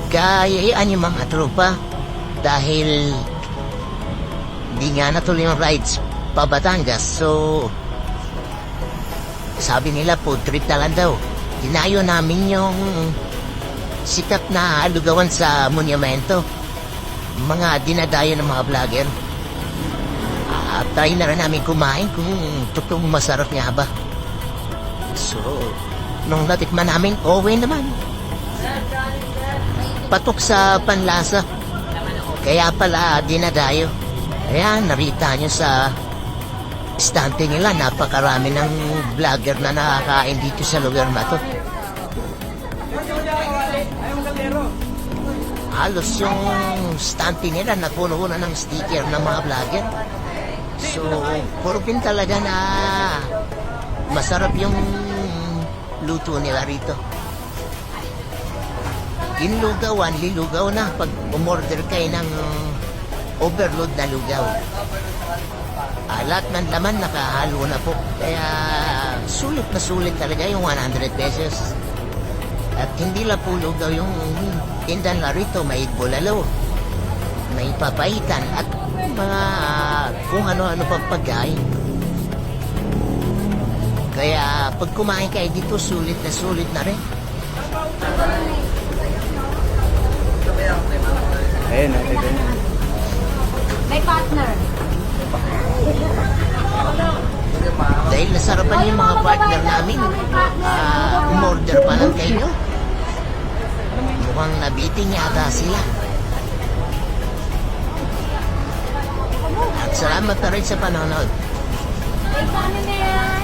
Kayayaan yung mga tropa dahil di nga natuloy yung rides pa Batangas. So, sabi nila food trip na lang daw. Dinayo namin yung sikat na lugawan sa monumento. Mga dinadayo ng mga vlogger. Try na rin namin kumain kung totoong masarap nga ba. So, nung natikman namin, okay naman. Patok sa panlasa. Kaya pala dinadayo. Kaya narita nyo sa istante nila, napakarami ng vlogger na nakakain dito sa lugar na to. Halos yung istante nila napuno na ng sticker ng mga vlogger. So, puro pin talaga na masarap yung luto nila rito. Inlugawan, lilugaw na pag umorder kayo ng overload na lugaw. Lahat ng laman nakahalo na po. Kaya sulit na sulit talaga yung 100 pesos. At hindi lang po lugaw yung tindan na rito. May bulalo, may papaitan, at mga kung ano-ano pang pagkain. Kaya pag kumain kayo dito, sulit na rin. Ayun, natin. May partner. Dahil nasarapan yung mga partner namin, umorder pa lang kayo. Mukhang nabiting yata sila. At salamat na rin sa panonood. Ay, paano na yan?